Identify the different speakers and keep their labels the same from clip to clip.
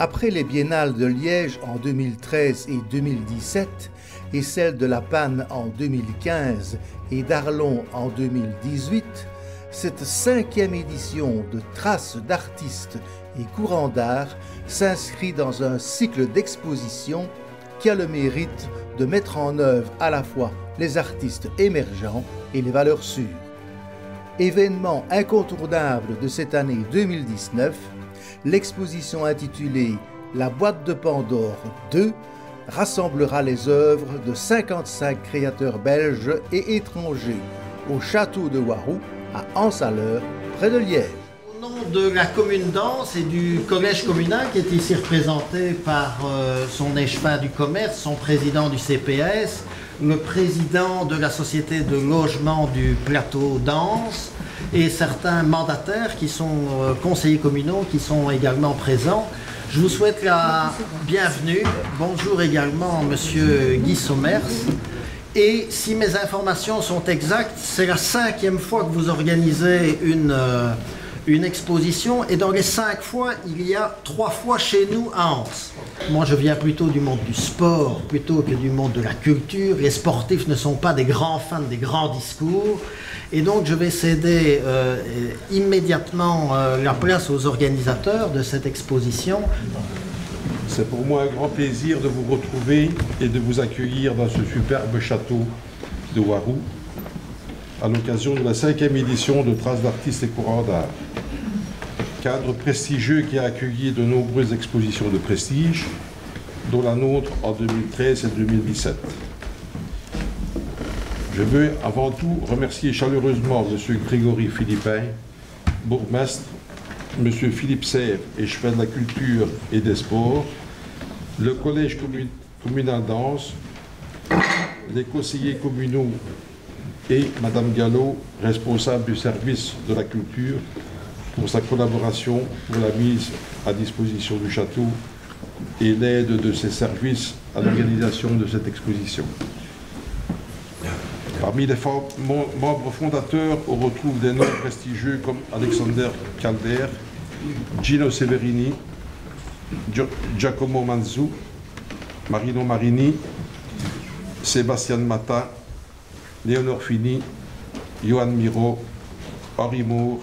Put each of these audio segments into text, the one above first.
Speaker 1: Après les biennales de Liège en 2013 et 2017 et celle de La Panne en 2015 et d'Arlon en 2018, cette 5e édition de Traces d'artistes et courants d'art s'inscrit dans un cycle d'expositions qui a le mérite de mettre en œuvre à la fois les artistes émergents et les valeurs sûres. Événement incontournable de cette année 2019, l'exposition intitulée La boîte de Pandore 2 rassemblera les œuvres de 55 créateurs belges et étrangers au château de Waroux à Anse-à-l'Eure, près de Liège.
Speaker 2: Au nom de la commune d'Anse et du collège communal qui est ici représenté par son échevin du commerce, son président du CPS, le président de la société de logement du plateau d'Anse et certains mandataires qui sont conseillers communaux qui sont également présents. Je vous souhaite la bienvenue. Bonjour également monsieur Guy Sommers. Et si mes informations sont exactes, c'est la 5e fois que vous organisez une exposition, et dans les 5 fois, il y a 3 fois chez nous à Anse. Moi, je viens plutôt du monde du sport, plutôt que du monde de la culture. Les sportifs ne sont pas des grands fans des grands discours. Et donc, je vais céder immédiatement la place aux organisateurs de cette exposition.
Speaker 3: C'est pour moi un grand plaisir de vous retrouver et de vous accueillir dans ce superbe château de Waroux, à l'occasion de la 5e édition de Traces d'artistes et courants d'art. Cadre prestigieux qui a accueilli de nombreuses expositions de prestige, dont la nôtre en 2013 et 2017. Je veux avant tout remercier chaleureusement M. Grégory Philippin, bourgmestre, M. Philippe Serre, échevin de la culture et des sports, le collège communal d'Anse, les conseillers communaux et Mme Gallo, responsable du service de la culture, pour sa collaboration pour la mise à disposition du château et l'aide de ses services à l'organisation de cette exposition. Parmi les membres fondateurs, on retrouve des noms prestigieux comme Alexander Calder, Gino Severini, Giacomo Manzu, Marino Marini, Sébastien Mata, Léonore Fini, Johan Miro, Henri Moore,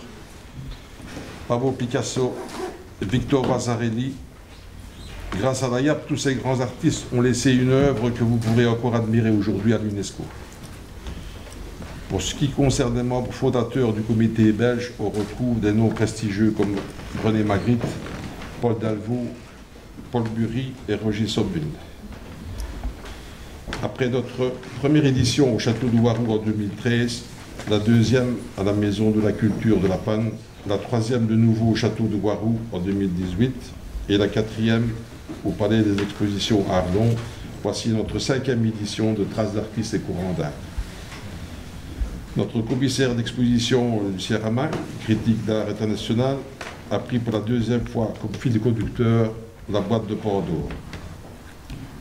Speaker 3: Pablo Picasso, Victor Vasarely. Grâce à la YAP, tous ces grands artistes ont laissé une œuvre que vous pourrez encore admirer aujourd'hui à l'UNESCO. Pour ce qui concerne les membres fondateurs du comité belge, on retrouve des noms prestigieux comme René Magritte, Paul Dalvaux, Paul Bury et Roger Sobune. Après notre première édition au château de Waroux en 2013, la 2e à la Maison de la Culture de La Panne, la 3e de nouveau au château de Waroux en 2018 et la 4e au Palais des Expositions à Arlon, voici notre 5e édition de Traces d'artistes et courants d'art. Notre commissaire d'exposition, Lucien Rama, critique d'art international, a pris pour la 2e fois comme fil conducteur la boîte de Pandore.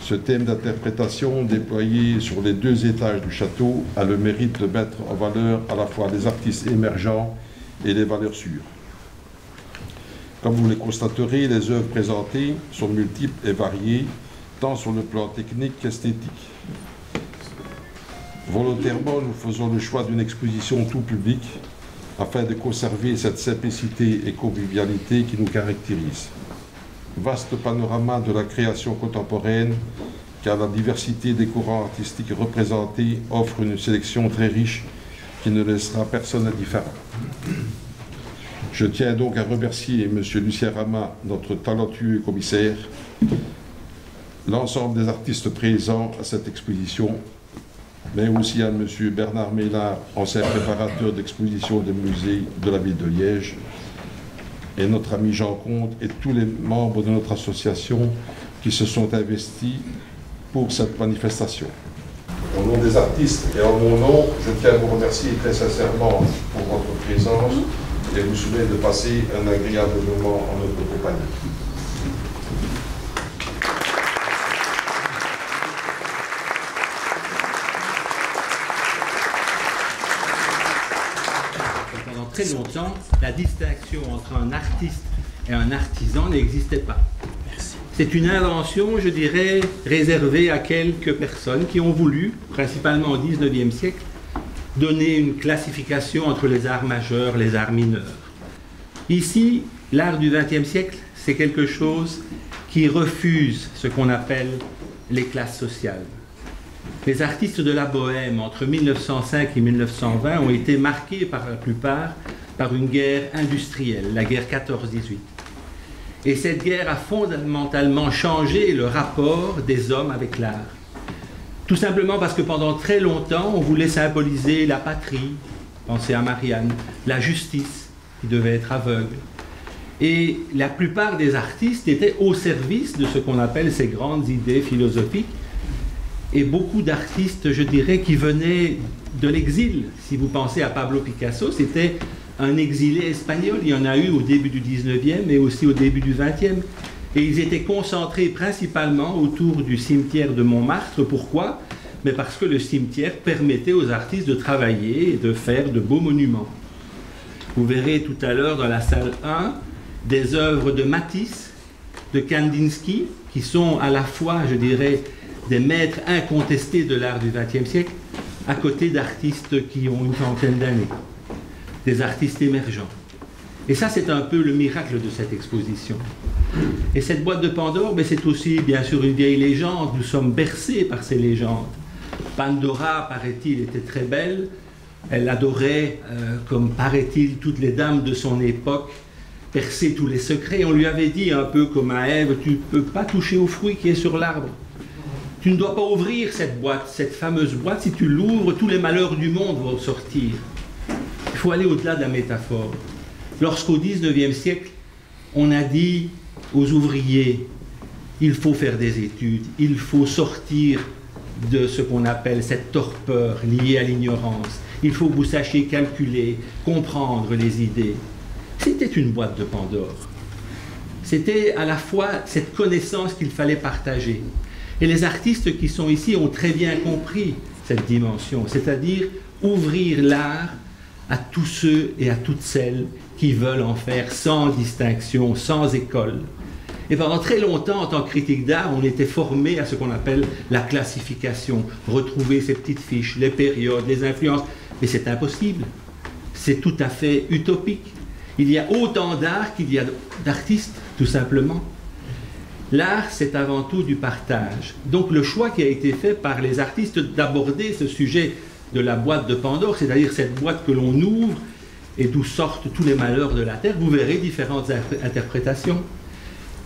Speaker 3: Ce thème d'interprétation déployé sur les 2 étages du château a le mérite de mettre en valeur à la fois les artistes émergents et les valeurs sûres. Comme vous le constaterez, les œuvres présentées sont multiples et variées, tant sur le plan technique qu'esthétique. Volontairement, nous faisons le choix d'une exposition tout public afin de conserver cette simplicité et convivialité qui nous caractérise. Vaste panorama de la création contemporaine, car la diversité des courants artistiques représentés offre une sélection très riche qui ne laissera personne indifférent. Je tiens donc à remercier M. Lucien Rama, notre talentueux commissaire, l'ensemble des artistes présents à cette exposition, mais aussi à M. Bernard Mélard, ancien préparateur d'exposition des musées de la ville de Liège, et notre ami Jean Comte et tous les membres de notre association qui se sont investis pour cette manifestation. Au nom des artistes et en mon nom, je tiens à vous remercier très sincèrement pour votre présence et vous souhaite de passer un agréable moment en notre compagnie.
Speaker 4: Pendant très longtemps, la distinction entre un artiste et un artisan n'existait pas.
Speaker 2: Merci.
Speaker 4: C'est une invention, je dirais, réservée à quelques personnes qui ont voulu, principalement au XIXe siècle, donner une classification entre les arts majeurs et les arts mineurs. Ici, l'art du XXe siècle, c'est quelque chose qui refuse ce qu'on appelle les classes sociales. Les artistes de la Bohème, entre 1905 et 1920, ont été marqués par la plupart par une guerre industrielle, la guerre 14-18. Et cette guerre a fondamentalement changé le rapport des hommes avec l'art. Tout simplement parce que pendant très longtemps, on voulait symboliser la patrie, pensez à Marianne, la justice, qui devait être aveugle. Et la plupart des artistes étaient au service de ce qu'on appelle ces grandes idées philosophiques. Et beaucoup d'artistes, je dirais, qui venaient de l'exil. Si vous pensez à Pablo Picasso, c'était un exilé espagnol. Il y en a eu au début du 19e et aussi au début du 20e. Et ils étaient concentrés principalement autour du cimetière de Montmartre. Pourquoi? Mais parce que le cimetière permettait aux artistes de travailler et de faire de beaux monuments. Vous verrez tout à l'heure dans la salle 1 des œuvres de Matisse, de Kandinsky, qui sont à la fois, je dirais, des maîtres incontestés de l'art du XXe siècle, à côté d'artistes qui ont une trentaine d'années, des artistes émergents. Et ça, c'est un peu le miracle de cette exposition. Et cette boîte de Pandore, c'est aussi, bien sûr, une vieille légende. Nous sommes bercés par ces légendes. Pandora, paraît-il, était très belle. Elle adorait, comme paraît-il, toutes les dames de son époque, percer tous les secrets. On lui avait dit, un peu comme à Ève, tu ne peux pas toucher au fruit qui est sur l'arbre. Tu ne dois pas ouvrir cette boîte, cette fameuse boîte. Si tu l'ouvres, tous les malheurs du monde vont sortir. Il faut aller au-delà de la métaphore. Lorsqu'au XIXe siècle, on a dit aux ouvriers, il faut faire des études, il faut sortir de ce qu'on appelle cette torpeur liée à l'ignorance. Il faut que vous sachiez calculer, comprendre les idées. C'était une boîte de Pandore. C'était à la fois cette connaissance qu'il fallait partager. Et les artistes qui sont ici ont très bien compris cette dimension, c'est-à-dire ouvrir l'art à tous ceux et à toutes celles qui veulent en faire sans distinction, sans école. Et pendant très longtemps, en tant que critique d'art, on était formé à ce qu'on appelle la classification, retrouver ces petites fiches, les périodes, les influences. Mais c'est impossible. C'est tout à fait utopique. Il y a autant d'art qu'il y a d'artistes, tout simplement. L'art, c'est avant tout du partage. Donc le choix qui a été fait par les artistes d'aborder ce sujet de la boîte de Pandore, c'est-à-dire cette boîte que l'on ouvre et d'où sortent tous les malheurs de la Terre, vous verrez différentes interprétations.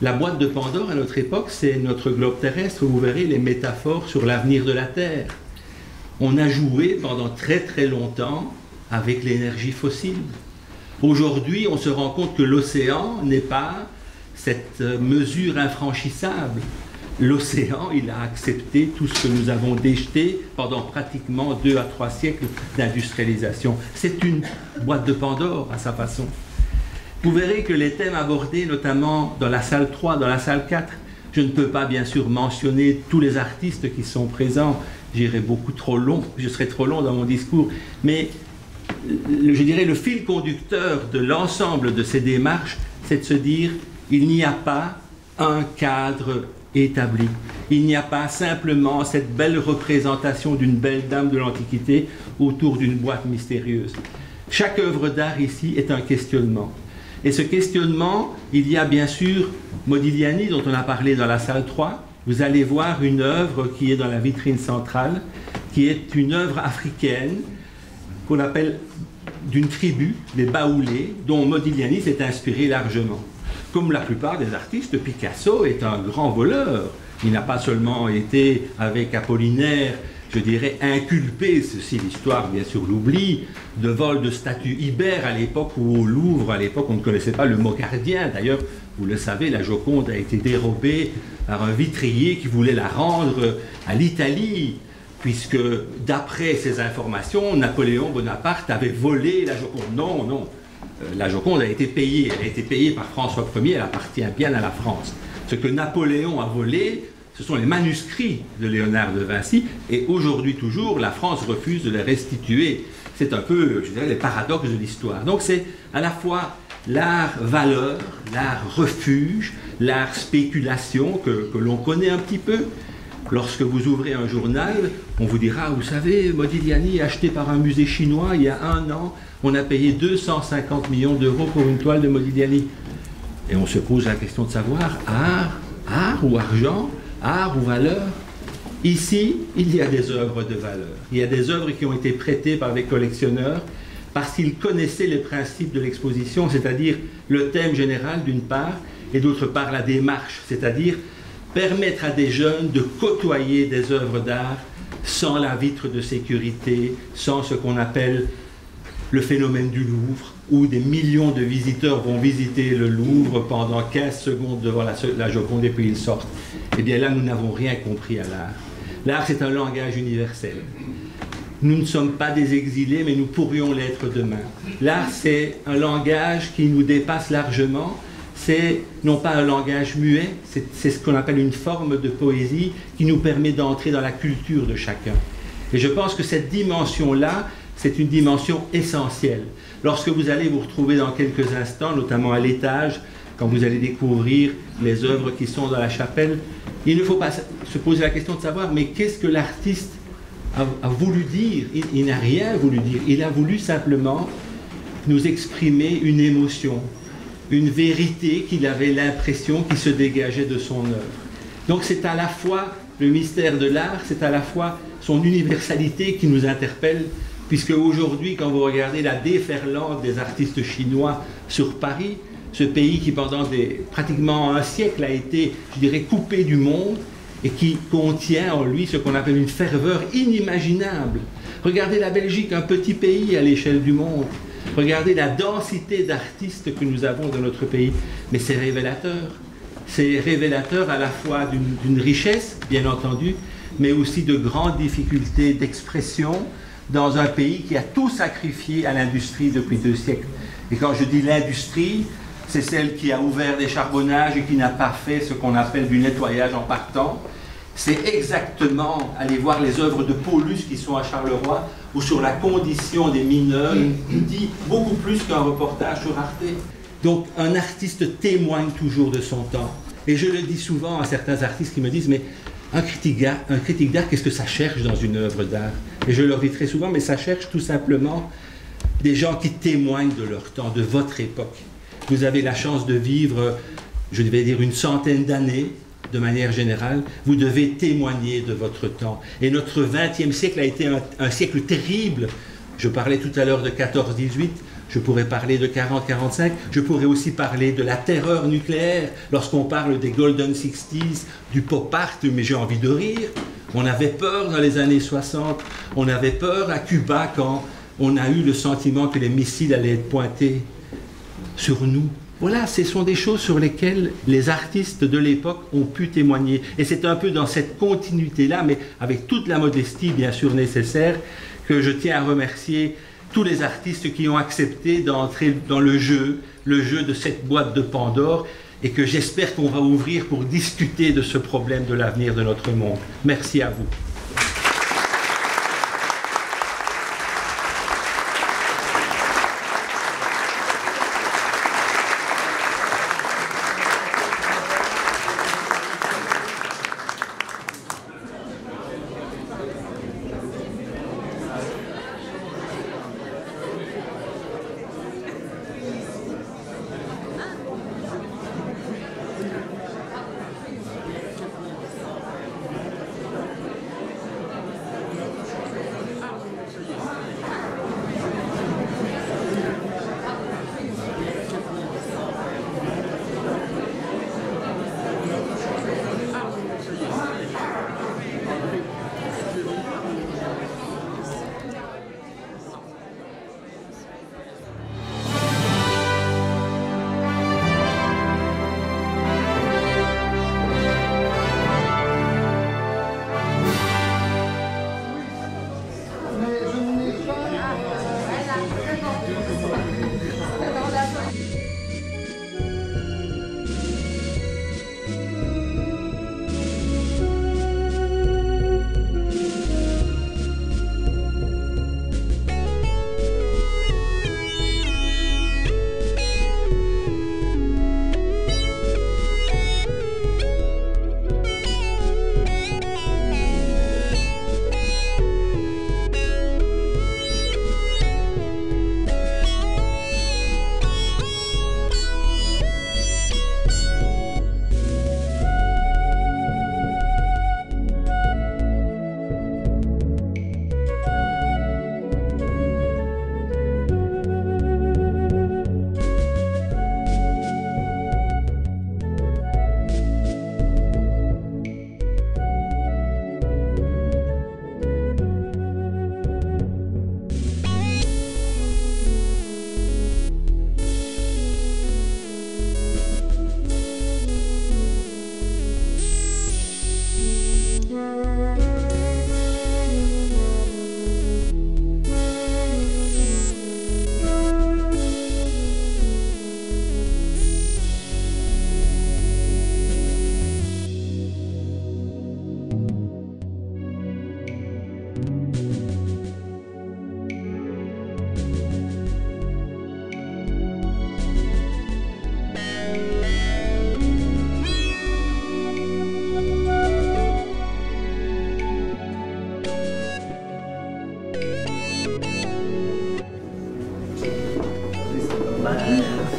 Speaker 4: La boîte de Pandore, à notre époque, c'est notre globe terrestre. Vous verrez les métaphores sur l'avenir de la Terre. On a joué pendant très très longtemps avec l'énergie fossile. Aujourd'hui, on se rend compte que l'océan n'est pas cette mesure infranchissable. L'océan, il a accepté tout ce que nous avons déjeté pendant pratiquement 2 à 3 siècles d'industrialisation. C'est une boîte de Pandore à sa façon. Vous verrez que les thèmes abordés, notamment dans la salle 3, dans la salle 4, je ne peux pas bien sûr mentionner tous les artistes qui sont présents, j'irai beaucoup trop long, je serai trop long dans mon discours, mais je dirais le fil conducteur de l'ensemble de ces démarches, c'est de se dire, il n'y a pas un cadre établi. Il n'y a pas simplement cette belle représentation d'une belle dame de l'Antiquité autour d'une boîte mystérieuse. Chaque œuvre d'art ici est un questionnement. Et ce questionnement, il y a bien sûr Modigliani, dont on a parlé dans la salle 3. Vous allez voir une œuvre qui est dans la vitrine centrale, qui est une œuvre africaine qu'on appelle d'une tribu, les Baoulés, dont Modigliani s'est inspiré largement. Comme la plupart des artistes, Picasso est un grand voleur. Il n'a pas seulement été, avec Apollinaire, je dirais, inculpé, ceci l'histoire bien sûr l'oublie, de vol de statues ibères à l'époque où au Louvre, à l'époque, on ne connaissait pas le mot gardien. D'ailleurs, vous le savez, la Joconde a été dérobée par un vitrier qui voulait la rendre à l'Italie, puisque d'après ces informations, Napoléon Bonaparte avait volé la Joconde. Non, non. La Joconde a été payée. Elle a été payée par François Ier, elle appartient bien à la France. Ce que Napoléon a volé, ce sont les manuscrits de Léonard de Vinci, et aujourd'hui toujours, la France refuse de les restituer. C'est un peu, je dirais, les paradoxes de l'histoire. Donc c'est à la fois l'art valeur, l'art refuge, l'art spéculation que l'on connaît un petit peu. Lorsque vous ouvrez un journal, on vous dira, vous savez, Modigliani acheté par un musée chinois il y a 1 an, on a payé 250 millions d'euros pour une toile de Modigliani. Et on se pose la question de savoir, art ou argent, art ou valeur? Ici, il y a des œuvres de valeur. Il y a des œuvres qui ont été prêtées par des collectionneurs parce qu'ils connaissaient les principes de l'exposition, c'est-à-dire le thème général d'une part, et d'autre part la démarche, c'est-à-dire permettre à des jeunes de côtoyer des œuvres d'art sans la vitre de sécurité, sans ce qu'on appelle le phénomène du Louvre, où des millions de visiteurs vont visiter le Louvre pendant 15 secondes devant la Joconde et puis ils sortent. Eh bien là, nous n'avons rien compris à l'art. L'art, c'est un langage universel. Nous ne sommes pas des exilés, mais nous pourrions l'être demain. L'art, c'est un langage qui nous dépasse largement. C'est non pas un langage muet, c'est ce qu'on appelle une forme de poésie qui nous permet d'entrer dans la culture de chacun. Et je pense que cette dimension-là, c'est une dimension essentielle. Lorsque vous allez vous retrouver dans quelques instants, notamment à l'étage, quand vous allez découvrir les œuvres qui sont dans la chapelle, il ne faut pas se poser la question de savoir, mais qu'est-ce que l'artiste a voulu dire? Il n'a rien voulu dire. Il a voulu simplement nous exprimer une émotion, une vérité qu'il avait l'impression qui se dégageait de son œuvre. Donc c'est à la fois le mystère de l'art, c'est à la fois son universalité qui nous interpelle, puisque aujourd'hui, quand vous regardez la déferlante des artistes chinois sur Paris, ce pays qui pendant pratiquement un siècle a été, je dirais, coupé du monde et qui contient en lui ce qu'on appelle une ferveur inimaginable. Regardez la Belgique, un petit pays à l'échelle du monde. Regardez la densité d'artistes que nous avons dans notre pays. Mais c'est révélateur. C'est révélateur à la fois d'une richesse, bien entendu, mais aussi de grandes difficultés d'expression dans un pays qui a tout sacrifié à l'industrie depuis 2 siècles. Et quand je dis l'industrie, c'est celle qui a ouvert des charbonnages et qui n'a pas fait ce qu'on appelle du nettoyage en partant. C'est exactement, allez voir les œuvres de Paulus qui sont à Charleroi, ou sur la condition des mineurs, il dit beaucoup plus qu'un reportage sur Arte. Donc un artiste témoigne toujours de son temps. Et je le dis souvent à certains artistes qui me disent, mais un critique d'art, qu'est-ce que ça cherche dans une œuvre d'art? Et je leur dis très souvent, mais ça cherche tout simplement des gens qui témoignent de leur temps, de votre époque. Vous avez la chance de vivre, je vais dire, une centaine d'années, de manière générale. Vous devez témoigner de votre temps. Et notre XXe siècle a été un siècle terrible. Je parlais tout à l'heure de 14-18, je pourrais parler de 40-45, je pourrais aussi parler de la terreur nucléaire, lorsqu'on parle des Golden 60s, du pop art, mais j'ai envie de rire. On avait peur dans les années 60, on avait peur à Cuba quand on a eu le sentiment que les missiles allaient être pointés sur nous. Voilà, ce sont des choses sur lesquelles les artistes de l'époque ont pu témoigner. Et c'est un peu dans cette continuité-là, mais avec toute la modestie bien sûr nécessaire, que je tiens à remercier tous les artistes qui ont accepté d'entrer dans le jeu de cette boîte de Pandore, et que j'espère qu'on va ouvrir pour discuter de ce problème de l'avenir de notre monde. Merci à vous.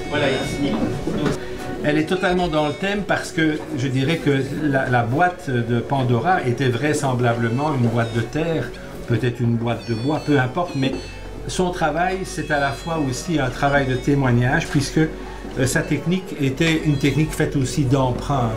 Speaker 4: Voilà ici. Elle est totalement dans le thème parce que je dirais que la boîte de Pandora était vraisemblablement une boîte de terre, peut-être une boîte de bois, peu importe, mais son travail, c'est à la fois aussi un travail de témoignage puisque sa technique était une technique faite aussi d'emprunt.